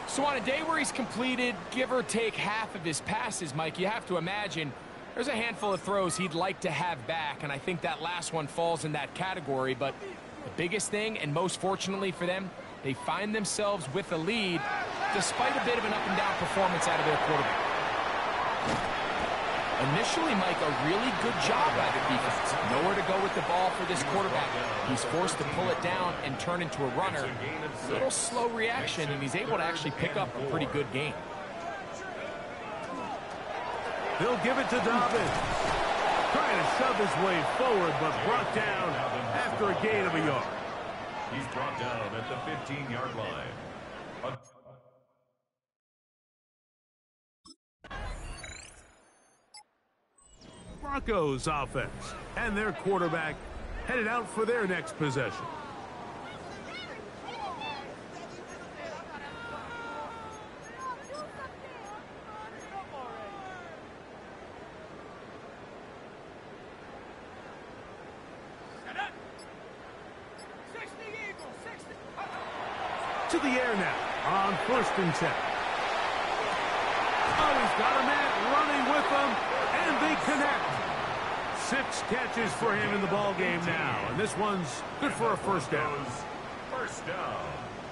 So on a day where he's completed, give or take half of his passes, Mike, you have to imagine there's a handful of throws he'd like to have back, and I think that last one falls in that category. But the biggest thing, and most fortunately for them, they find themselves with a lead despite a bit of an up-and-down performance out of their quarterback. Initially, Mike, a really good job by the defense. Nowhere to go with the ball for this quarterback. He's forced to pull it down and turn into a runner. A little slow reaction, and he's able to actually pick up a pretty good gain. They'll give it to Dobbins. Trying to shove his way forward, but brought down after a gain of a yard. He's brought down at the 15-yard line. Broncos offense and their quarterback headed out for their next possession. To the air now on 1st and 10. Oh, he's got a man running with them, and they connect. 6 catches for him in the ball game now, and this one's good for a first down. First down.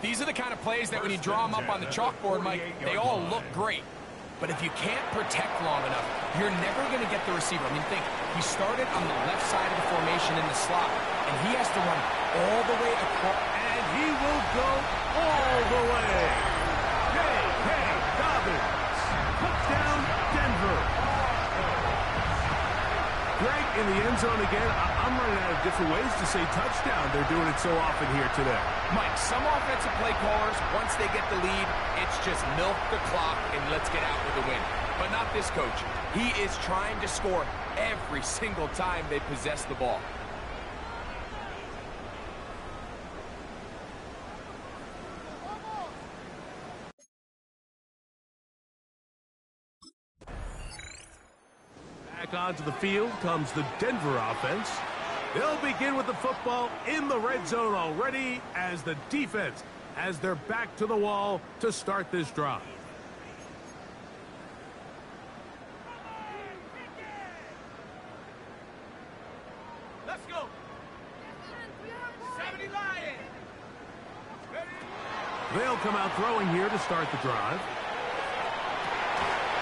These are the kind of plays that when you draw them up on the chalkboard, Mike, they all look great. But if you can't protect long enough, you're never going to get the receiver. I mean, think, he started on the left side of the formation in the slot, and he has to run all the way across. And he will go all the way. J.K. Dobbins. Touchdown, Denver. Greg, in the end zone again. I'm running out of different ways to say touchdown. They're doing it so often here today. Mike, some offensive play callers, once they get the lead, it's just milk the clock and let's get out with a win. But not this coach. He is trying to score every single time they possess the ball. Back onto the field comes the Denver offense. They'll begin with the football in the red zone already as the defense has their back to the wall to start this drive. Let's go. 70 Lions. They'll come out throwing here to start the drive.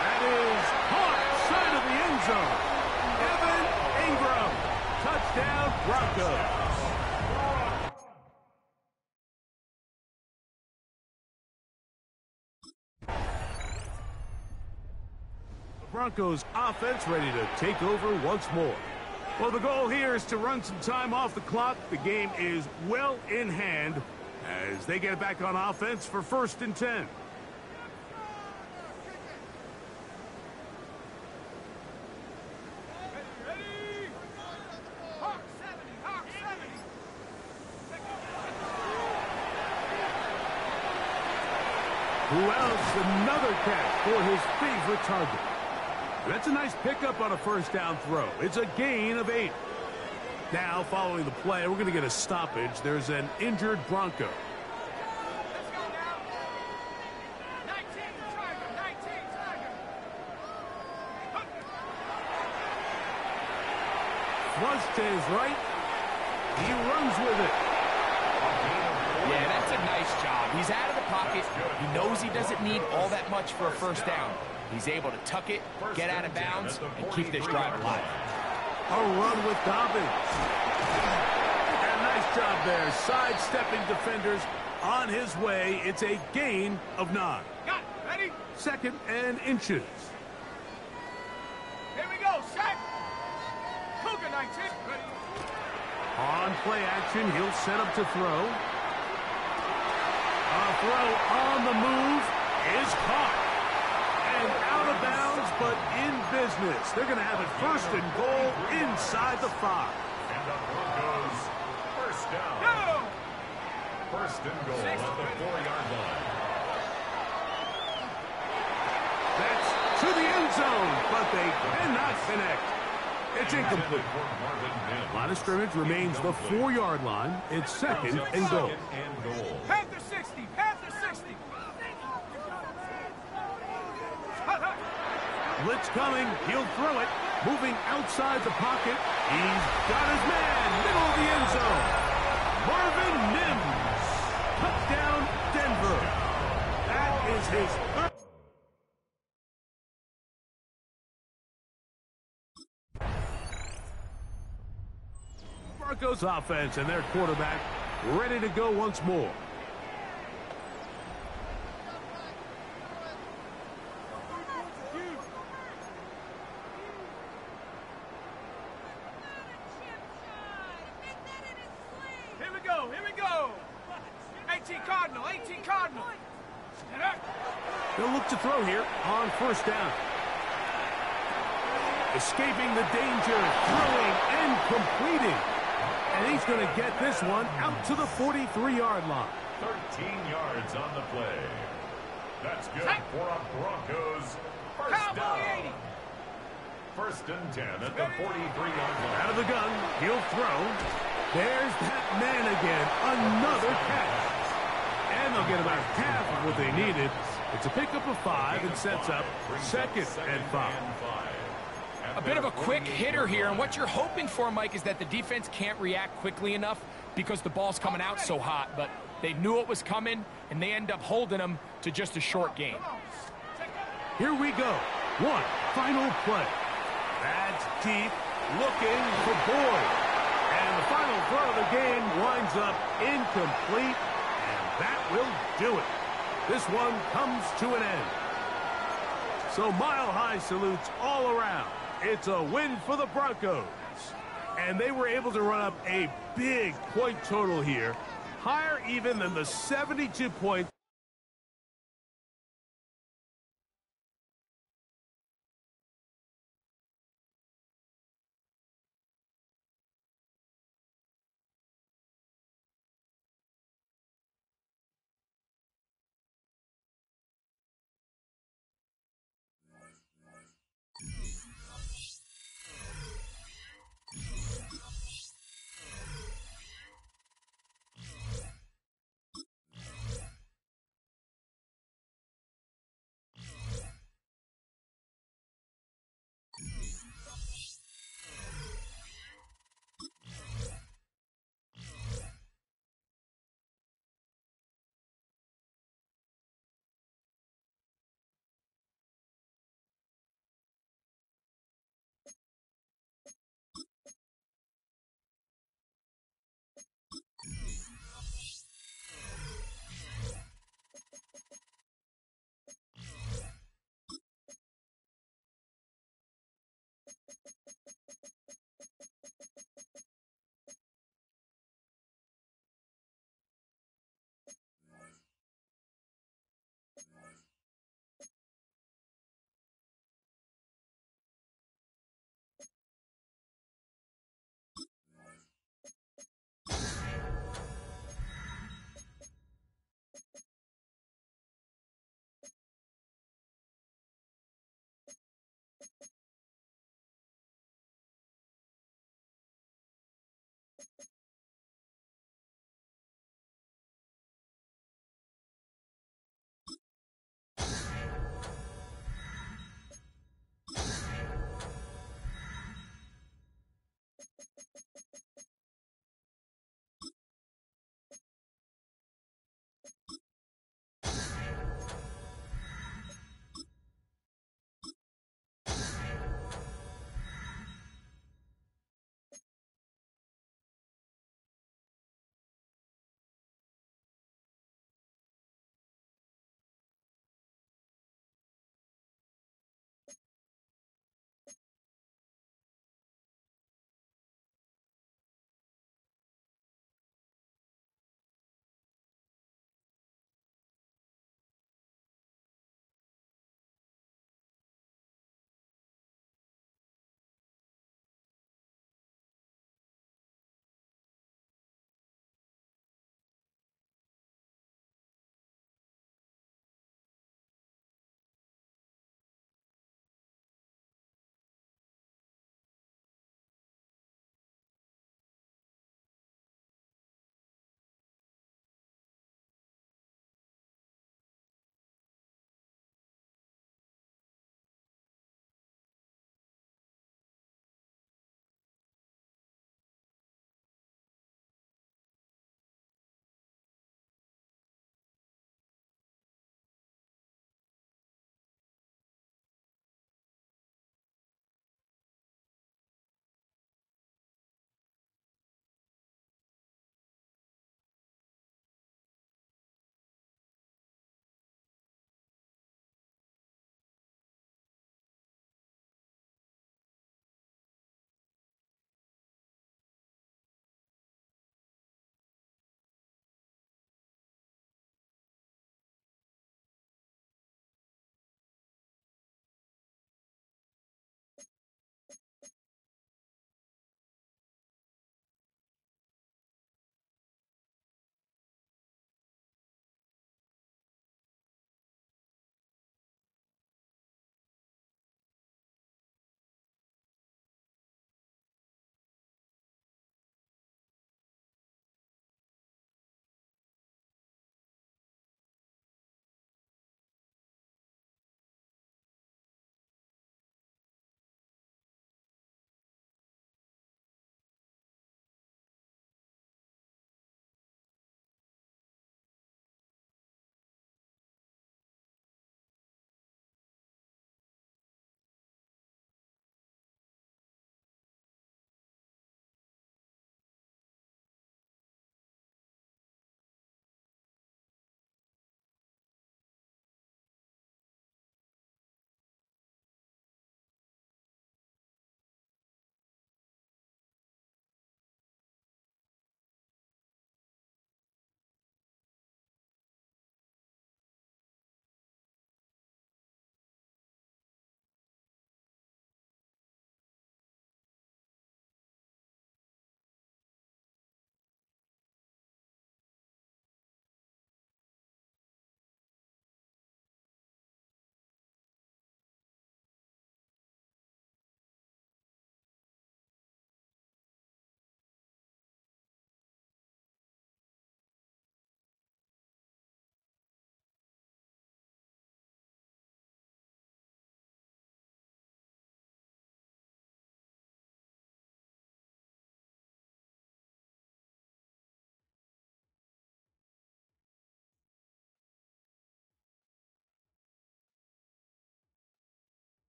That is caught side of the end zone. Evan Ingram. Touchdown, Broncos. The Broncos offense ready to take over once more. Well, the goal here is to run some time off the clock. The game is well in hand as they get back on offense for 1st and 10. Who else? Another catch for his favorite target. That's a nice pickup on a first down throw. It's a gain of 8. Now, following the play, we're going to get a stoppage. There's an injured Bronco. Let's go now. 19 Tiger. Flush to his right. He runs with it. Yeah, that's a nice job. He's out of the pocket. He knows he doesn't need all that much for a first down. He's able to tuck it, get out of bounds, and keep this drive alive. A run with Dobbins. And nice job there, sidestepping defenders on his way. It's a gain of 9. Got it. Ready? 2nd and inches. Here we go. Set. Cougar 19. Ready? On play action, he'll set up to throw. A throw on the move is caught. And out of bounds, but in business. They're going to have it 1st and goal inside the 5. And the Broncos first down. Go! 1st and goal at the 4-yard line. That's to the end zone, but they cannot connect. It's incomplete. Line of scrimmage remains the 4-yard line. It's 2nd and goal. Panther 60. Panther 60. Blitz coming. He'll throw it. Moving outside the pocket. He's got his man. Middle of the end zone. Marvin Mims. Touchdown, Denver. That is his third. Broncos offense and their quarterback ready to go once more. Here we go. Here we go. 18 Cardinal. 18 Cardinal. They'll look to throw here on 1st down. Escaping the danger, throwing and completing. And he's going to get this one out to the 43-yard line. 13 yards on the play. That's good for a Broncos first Cowboy down. 80. 1st and 10 at the 43-yard line. Out of the gun, he'll throw. There's that man again, another catch. And they'll get about half of what they needed. It's a pickup of 5 and sets up 2nd and 5. A bit of a quick hitter here, and what you're hoping for, Mike, is that the defense can't react quickly enough because the ball's coming out so hot, but they knew it was coming, and they end up holding them to just a short game. Here we go. One final play. That's deep, looking for Boyd. And the final throw of the game winds up incomplete, and that will do it. This one comes to an end. So mile-high salutes all around. It's a win for the Broncos. And they were able to run up a big point total here, higher even than the 72 points.